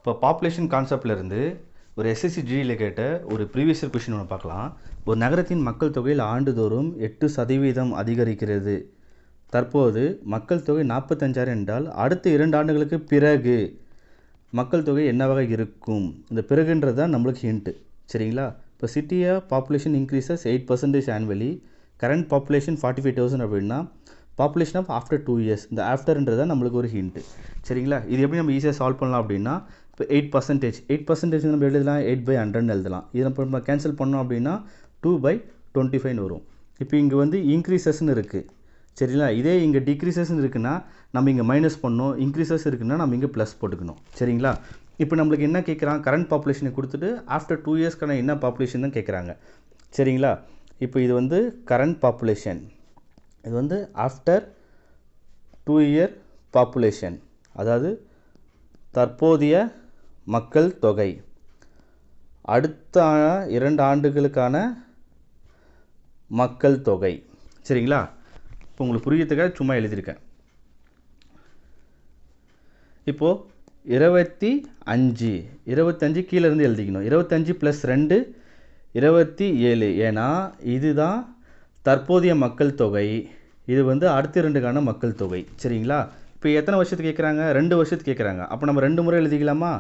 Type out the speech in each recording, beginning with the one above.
இப்போ பாப்புலேஷன் கான்செப்ட்லேருந்து ஒரு எஸ்எஸ்சி ஜிடியில் கேட்ட ஒரு ப்ரீவியஸ் இயர் கொஷின் ஒன்று பார்க்கலாம். ஒரு நகரத்தின் மக்கள் தொகையில் ஆண்டுதோறும் 8% அதிகரிக்கிறது. தற்போது மக்கள் தொகை 45,000 என்றால் அடுத்த 2 ஆண்டுகளுக்கு பிறகு மக்கள் தொகை என்னவாக இருக்கும்? இந்த பிறகுன்றது தான் நம்மளுக்கு ஹிண்ட்டு. சரிங்களா? இப்போ சிட்டியை population increases 8% annually, current population 45,000 அப்படின்னா பாப்புலேஷன் ஆஃப் ஆஃப்டர் 2 இயர்ஸ். இந்த ஆஃப்டர்ன்றது தான் நம்மளுக்கு ஒரு ஹிண்ட்டு. சரிங்களா? இது எப்படி நம்ம ஈஸியாக சால்வ் பண்ணலாம் அப்படின்னா, இப்போ 8% நம்ம எழுதலாம், 8/100 எழுதலாம். இதை நம்ம கேன்சல் பண்ணோம் அப்படின்னா 2/25 வரும். இப்போ இங்கே வந்து இன்க்ரீசஸ்ன்னு இருக்குது. சரிங்களா? இதே இங்கே டிக்ரீசஸ்ன்னு இருக்குன்னா நம்ம இங்கே மைனஸ் பண்ணணும், இன்க்ரீசஸ் இருக்குன்னா நம்ம இங்கே ப்ளஸ் போட்டுக்கணும். சரிங்களா? இப்போ நம்மளுக்கு என்ன கேட்குறான், கரண்ட் பாப்புலேஷனை கொடுத்துட்டு ஆஃப்டர் 2 இயர்ஸ்க்கான என்ன பாப்புலேஷன் தான் கேட்குறாங்க. சரிங்களா? இப்போ இது வந்து கரண்ட் பாப்புலேஷன், இது வந்து ஆஃப்டர் 2 இயர் பாப்புலேஷன், அதாவது தற்போதைய மக்கள் தொகை, அடுத்த 2 ஆண்டுகளுக்கான மக்கள் தொகை. சரிங்களா? இப்போ உங்களுக்கு புரியறதுக்காக சும்மா எழுதியிருக்கேன். இப்போது 25 கீழே இருந்து எழுதிக்கணும். 25 + 2 27. ஏன்னா இதுதான் தற்போதைய மக்கள் தொகை, இது வந்து அடுத்த 2க்கான மக்கள் தொகை. சரிங்களா? இப்போ எத்தனை வருஷத்துக்கு கேட்குறாங்க? 2 வருஷத்துக்கு கேட்குறாங்க. அப்போ நம்ம 2 முறை எழுதிக்கலாமா?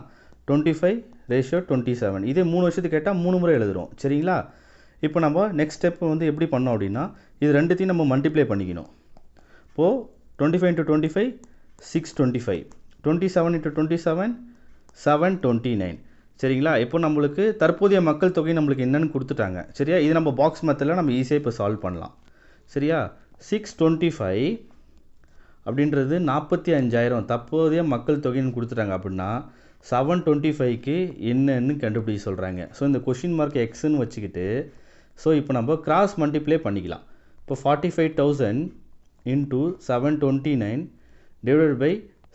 25/27. இதே 3 வருஷத்துக்கு கேட்டால் 3 முறை எழுதுகிறோம். சரிங்களா? இப்போ நம்ம நெக்ஸ்ட் ஸ்டெப் வந்து எப்படி பண்ணோம் அப்படின்னா, இது ரெண்டுத்தையும் நம்ம மல்டிப்ளை பண்ணிக்கணும். இப்போது 25 × 25 625, 27 × 27 729. சரிங்களா? இப்போ நம்மளுக்கு தற்போதைய மக்கள் தொகை நம்மளுக்கு என்னென்னு கொடுத்துட்டாங்க. சரியா? இது நம்ம பாக்ஸ் மெத்தடில் நம்ம ஈஸியாக இப்போ சால்வ் பண்ணலாம். சரியா? 625 அப்படின்றது 45,000 தற்போதைய மக்கள் தொகைன்னு கொடுத்துட்டாங்க. அப்படின்னா 725க்கு என்னன்னு கண்டுபிடிக்க சொல்கிறாங்க. ஸோ இந்த கொஷின் மார்க் எக்ஸ்ன்னு வச்சுக்கிட்டு ஸோ இப்போ நம்ம கிராஸ் மல்டிப்ளை பண்ணிக்கலாம். இப்போ 45,000 × 729 /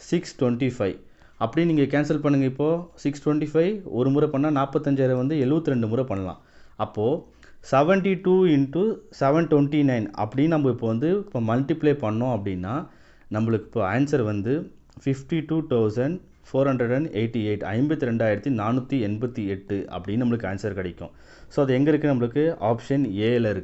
625 அப்படி நீங்கள் கேன்சல் பண்ணுங்கள். இப்போது 625 ஒரு முறை பண்ணால் 45,000 வந்து 72 முறை பண்ணலாம். அப்போது 72 × 729 அப்படின்னு நம்ம இப்போ மல்டிப்ளை பண்ணோம் அப்படின்னா நம்மளுக்கு இப்போ ஆன்சர் வந்து 52,488, 52,488 அப்படின்னு நம்மளுக்கு ஆன்சர் கிடைக்கும். ஸோ அது எங்கே இருக்குது? நம்மளுக்கு ஆப்ஷன் ஏல இருக்குது.